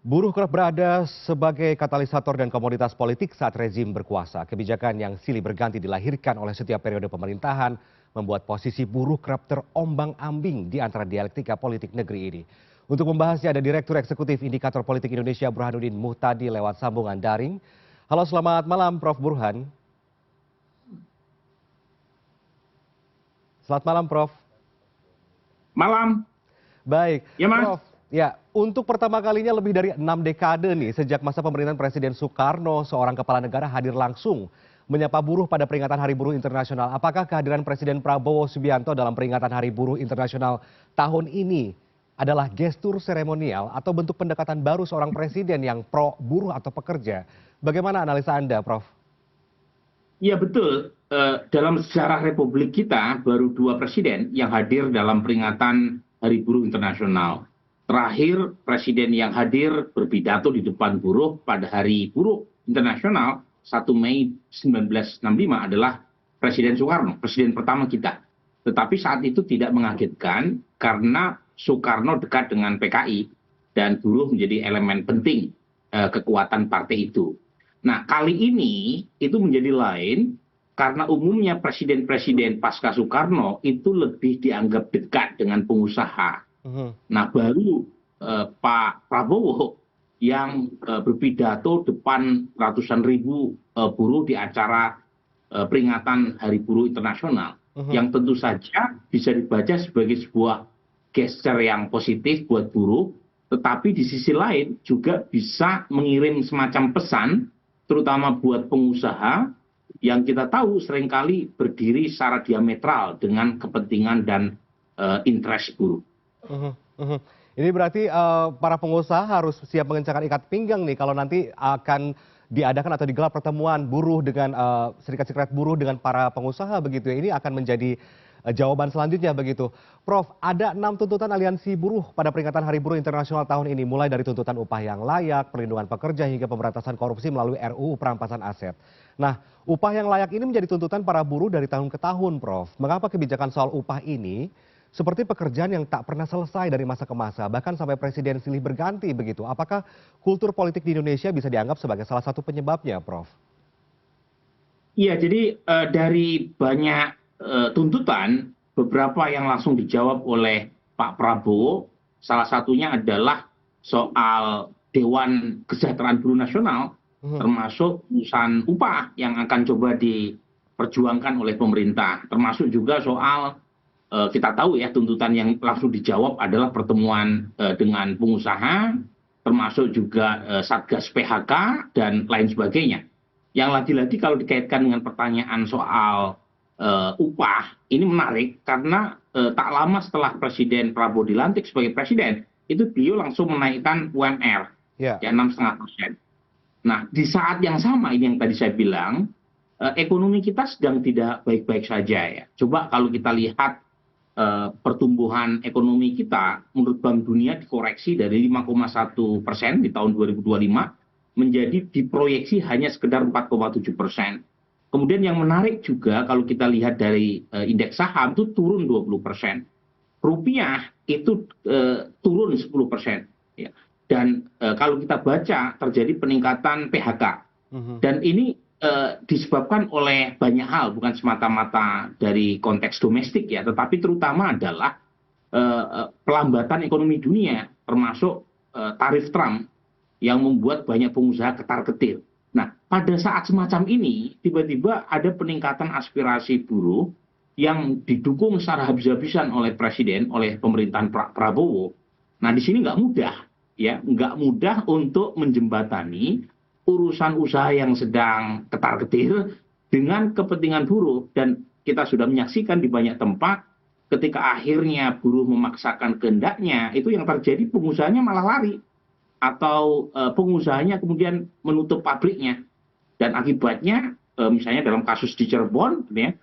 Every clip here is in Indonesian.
Buruh kerap berada sebagai katalisator dan komoditas politik saat rezim berkuasa. Kebijakan yang silih berganti dilahirkan oleh setiap periode pemerintahan membuat posisi buruh kerap terombang-ambing di antara dialektika politik negeri ini. Untuk membahasnya ada Direktur Eksekutif Indikator Politik Indonesia Burhanuddin Muhtadi lewat sambungan daring. Halo, selamat malam Prof. Burhan. Selamat malam Prof. Malam. Baik, Ya, Mas. Prof. Ya, untuk pertama kalinya lebih dari 6 dekade nih sejak masa pemerintahan Presiden Soekarno, seorang kepala negara hadir langsung menyapa buruh pada peringatan Hari Buruh Internasional. Apakah kehadiran Presiden Prabowo Subianto dalam peringatan Hari Buruh Internasional tahun ini adalah gestur seremonial atau bentuk pendekatan baru seorang presiden yang pro buruh atau pekerja? Bagaimana analisa Anda, Prof? Iya, betul. Dalam sejarah Republik kita baru 2 presiden yang hadir dalam peringatan Hari Buruh Internasional. Terakhir, presiden yang hadir berpidato di depan buruh pada Hari Buruh Internasional 1 Mei 1965 adalah Presiden Soekarno, presiden pertama kita. Tetapi saat itu tidak mengagetkan karena Soekarno dekat dengan PKI dan buruh menjadi elemen penting kekuatan partai itu. Nah, kali ini itu menjadi lain karena umumnya presiden-presiden pasca Soekarno itu lebih dianggap dekat dengan pengusaha. Nah, baru Pak Prabowo yang berpidato depan ratusan ribu buruh di acara peringatan Hari Buruh Internasional, yang tentu saja bisa dibaca sebagai sebuah gesture yang positif buat buruh, tetapi di sisi lain juga bisa mengirim semacam pesan, terutama buat pengusaha yang kita tahu seringkali berdiri secara diametral dengan kepentingan dan interest buruh. Ini berarti para pengusaha harus siap mengencangkan ikat pinggang nih kalau nanti akan diadakan atau digelar pertemuan buruh dengan serikat-serikat buruh dengan para pengusaha begitu ya. Ini akan menjadi jawaban selanjutnya begitu. Prof, ada 6 tuntutan aliansi buruh pada peringatan Hari Buruh Internasional tahun ini, mulai dari tuntutan upah yang layak, perlindungan pekerja hingga pemberantasan korupsi melalui RUU perampasan aset. Nah, upah yang layak ini menjadi tuntutan para buruh dari tahun ke tahun, Prof. Mengapa kebijakan soal upah ini seperti pekerjaan yang tak pernah selesai dari masa ke masa, bahkan sampai presiden silih berganti begitu? Apakah kultur politik di Indonesia bisa dianggap sebagai salah satu penyebabnya, Prof? Iya, jadi dari banyak tuntutan, beberapa yang langsung dijawab oleh Pak Prabowo, salah satunya adalah soal Dewan Kesejahteraan Buruh Nasional, termasuk urusan upah yang akan coba diperjuangkan oleh pemerintah, termasuk juga soal kita tahu ya, tuntutan yang langsung dijawab adalah pertemuan dengan pengusaha, termasuk juga Satgas PHK dan lain sebagainya. Yang lagi-lagi kalau dikaitkan dengan pertanyaan soal upah, ini menarik karena tak lama setelah Presiden Prabowo dilantik sebagai presiden, itu beliau langsung menaikkan UMR ya 6,5%. Nah, di saat yang sama ini yang tadi saya bilang, ekonomi kita sedang tidak baik-baik saja ya. Coba kalau kita lihat pertumbuhan ekonomi kita menurut Bank Dunia dikoreksi dari 5,1% di tahun 2025 menjadi diproyeksi hanya sekedar 4,7%. Kemudian yang menarik juga kalau kita lihat dari indeks saham itu turun 20%. Rupiah itu turun 10%. Ya. Dan kalau kita baca terjadi peningkatan PHK. Dan ini disebabkan oleh banyak hal, bukan semata-mata dari konteks domestik ya, tetapi terutama adalah pelambatan ekonomi dunia, termasuk tarif Trump yang membuat banyak pengusaha ketar-ketir. Nah, pada saat semacam ini, tiba-tiba ada peningkatan aspirasi buruh yang didukung secara habis-habisan oleh Presiden, oleh pemerintahan Prabowo. Nah, di sini nggak mudah, ya, nggak mudah untuk menjembatani urusan usaha yang sedang ketar-ketir dengan kepentingan buruh. Dan kita sudah menyaksikan di banyak tempat ketika akhirnya buruh memaksakan kehendaknya, itu yang terjadi pengusahanya malah lari. Atau pengusahanya kemudian menutup pabriknya. Dan akibatnya misalnya dalam kasus di Cirebon ya,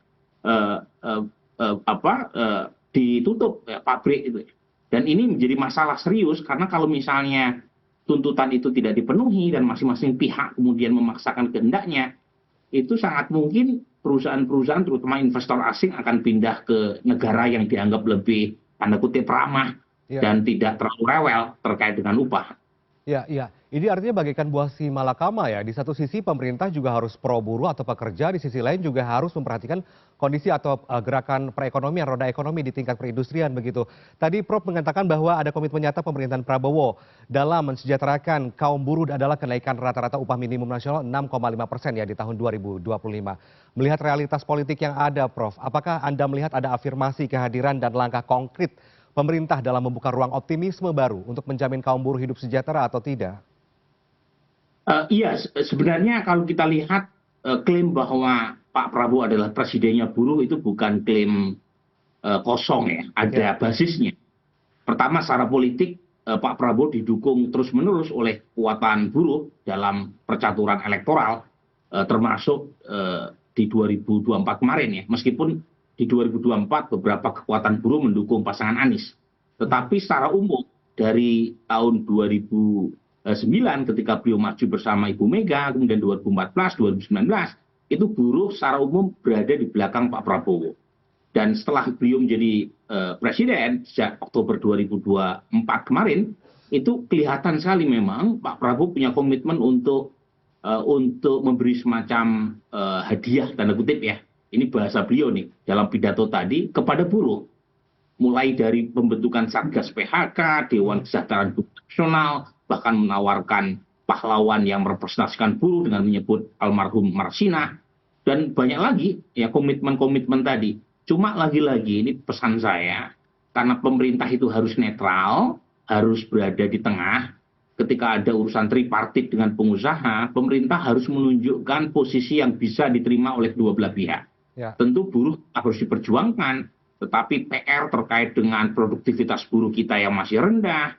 ditutup pabrik itu. Dan ini menjadi masalah serius karena kalau misalnya tuntutan itu tidak dipenuhi dan masing-masing pihak kemudian memaksakan kehendaknya, itu sangat mungkin perusahaan-perusahaan terutama investor asing akan pindah ke negara yang dianggap lebih tanda kutip ramah dan tidak terlalu rewel terkait dengan upah. Ya, iya. Ini artinya bagaikan buah si malakama ya. Di satu sisi pemerintah juga harus pro buruh atau pekerja, di sisi lain juga harus memperhatikan kondisi atau gerakan perekonomian, roda ekonomi di tingkat perindustrian begitu. Tadi Prof mengatakan bahwa ada komitmen nyata pemerintahan Prabowo dalam mensejahterakan kaum buruh adalah kenaikan rata-rata upah minimum nasional 6,5% ya di tahun 2025. Melihat realitas politik yang ada, Prof, apakah Anda melihat ada afirmasi kehadiran dan langkah konkret pemerintah dalam membuka ruang optimisme baru untuk menjamin kaum buruh hidup sejahtera atau tidak? Iya, sebenarnya kalau kita lihat klaim bahwa Pak Prabowo adalah presidennya buruh itu bukan klaim kosong ya, ada Ya, basisnya. Pertama secara politik Pak Prabowo didukung terus-menerus oleh kekuatan buruh dalam percaturan elektoral, termasuk di 2024 kemarin ya. Meskipun di 2024 beberapa kekuatan buruh mendukung pasangan Anies. Tetapi secara umum dari tahun 2009 ketika beliau maju bersama Ibu Mega, kemudian 2014, 2019, itu buruh secara umum berada di belakang Pak Prabowo. Dan setelah beliau menjadi presiden sejak Oktober 2024 kemarin, itu kelihatan sekali memang Pak Prabowo punya komitmen untuk memberi semacam hadiah tanda kutip ya. Ini bahasa beliau nih dalam pidato tadi kepada buruh. Mulai dari pembentukan Satgas PHK, Dewan Kesejahteraan Buruh Nasional, bahkan menawarkan pahlawan yang merepresentasikan buruh dengan menyebut almarhum Marsina, dan banyak lagi ya komitmen-komitmen tadi. Cuma lagi-lagi ini pesan saya, karena pemerintah itu harus netral, harus berada di tengah. Ketika ada urusan tripartit dengan pengusaha, pemerintah harus menunjukkan posisi yang bisa diterima oleh kedua belah pihak. ya. Tentu buruh harus diperjuangkan, tetapi PR terkait dengan produktivitas buruh kita yang masih rendah,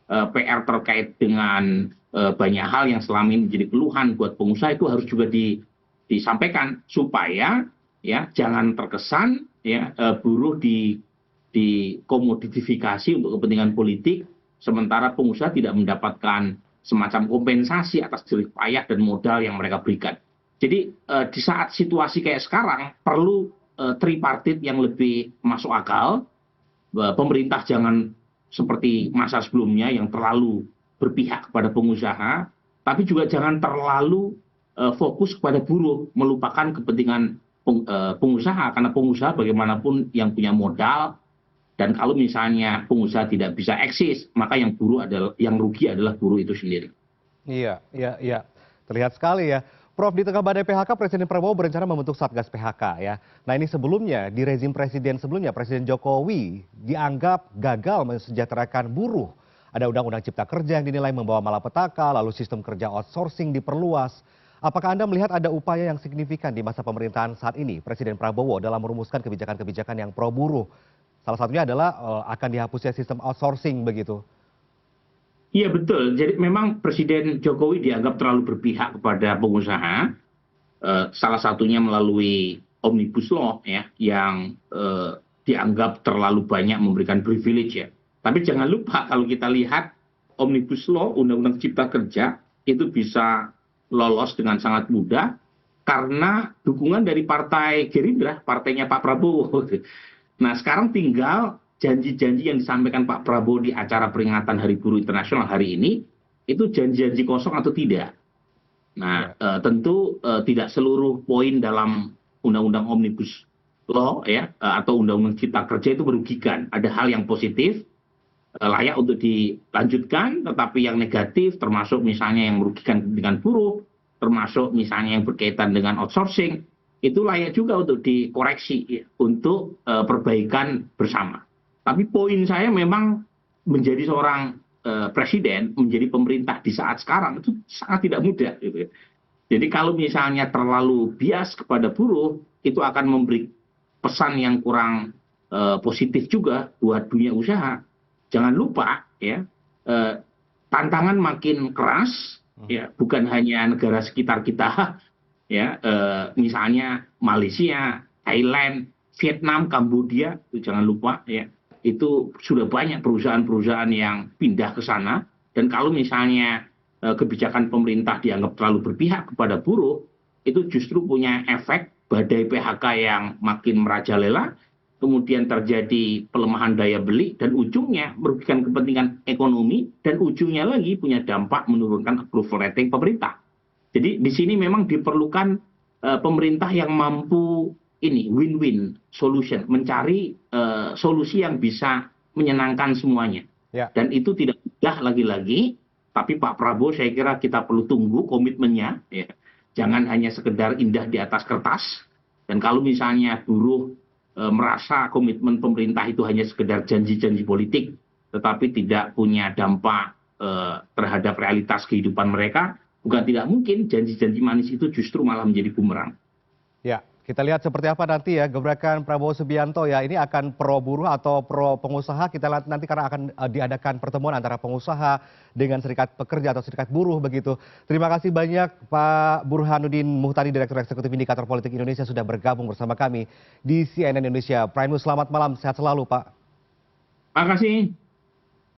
PR terkait dengan banyak hal yang selama ini menjadi keluhan buat pengusaha itu harus juga disampaikan supaya ya jangan terkesan ya buruh dikomodifikasi untuk kepentingan politik, sementara pengusaha tidak mendapatkan semacam kompensasi atas jerih payah dan modal yang mereka berikan. Jadi di saat situasi kayak sekarang perlu tripartit yang lebih masuk akal. Pemerintah jangan seperti masa sebelumnya yang terlalu berpihak kepada pengusaha, tapi juga jangan terlalu fokus kepada buruh, melupakan kepentingan pengusaha, karena pengusaha bagaimanapun yang punya modal, dan kalau misalnya pengusaha tidak bisa eksis, maka yang rugi adalah buruh itu sendiri. Iya, iya, iya. Terlihat sekali ya. Prof, di tengah badai PHK, Presiden Prabowo berencana membentuk Satgas PHK ya. Nah ini sebelumnya, di rezim presiden sebelumnya, Presiden Jokowi dianggap gagal mensejahterakan buruh. Ada Undang-Undang Cipta Kerja yang dinilai membawa malapetaka, lalu sistem kerja outsourcing diperluas. Apakah Anda melihat ada upaya yang signifikan di masa pemerintahan saat ini, Presiden Prabowo dalam merumuskan kebijakan-kebijakan yang pro buruh? Salah satunya adalah akan dihapusnya sistem outsourcing begitu. Iya betul, jadi memang Presiden Jokowi dianggap terlalu berpihak kepada pengusaha, salah satunya melalui Omnibus Law ya, yang dianggap terlalu banyak memberikan privilege ya. Tapi jangan lupa kalau kita lihat Omnibus Law, Undang-Undang Cipta Kerja, itu bisa lolos dengan sangat mudah karena dukungan dari Partai Gerindra, partainya Pak Prabowo. Nah sekarang tinggal janji-janji yang disampaikan Pak Prabowo di acara peringatan Hari Buruh Internasional hari ini, itu janji-janji kosong atau tidak. Nah, tentu tidak seluruh poin dalam Undang-Undang Omnibus Law ya atau Undang-Undang Cipta Kerja itu merugikan. Ada hal yang positif, layak untuk dilanjutkan, tetapi yang negatif termasuk misalnya yang merugikan kepentingan buruh, termasuk misalnya yang berkaitan dengan outsourcing, itu layak juga untuk dikoreksi ya, untuk perbaikan bersama. Tapi poin saya memang menjadi seorang presiden, menjadi pemerintah di saat sekarang itu sangat tidak mudah. Gitu. Jadi kalau misalnya terlalu bias kepada buruh, itu akan memberi pesan yang kurang positif juga buat dunia usaha. Jangan lupa ya, tantangan makin keras, ya bukan hanya negara sekitar kita, ya misalnya Malaysia, Thailand, Vietnam, Kamboja, itu jangan lupa ya. Itu sudah banyak perusahaan-perusahaan yang pindah ke sana, dan kalau misalnya kebijakan pemerintah dianggap terlalu berpihak kepada buruh, itu justru punya efek badai PHK yang makin merajalela, kemudian terjadi pelemahan daya beli, dan ujungnya merugikan kepentingan ekonomi, dan ujungnya lagi punya dampak menurunkan approval rating pemerintah. Jadi di sini memang diperlukan pemerintah yang mampu ini win-win solution, mencari solusi yang bisa menyenangkan semuanya. Ya. Dan itu tidak mudah lagi-lagi, tapi Pak Prabowo saya kira kita perlu tunggu komitmennya, ya. Jangan hanya sekedar indah di atas kertas. Dan kalau misalnya buruh merasa komitmen pemerintah itu hanya sekedar janji-janji politik, tetapi tidak punya dampak terhadap realitas kehidupan mereka, bukan tidak mungkin janji-janji manis itu justru malah menjadi bumerang. Ya, kita lihat seperti apa nanti ya gebrakan Prabowo Subianto ya. Ini akan pro buruh atau pro pengusaha. Kita lihat nanti karena akan diadakan pertemuan antara pengusaha dengan serikat pekerja atau serikat buruh begitu. Terima kasih banyak Pak Burhanuddin Muhtadi, Direktur Eksekutif Indikator Politik Indonesia sudah bergabung bersama kami di CNN Indonesia Prime News. Selamat malam, sehat selalu Pak. Terima kasih.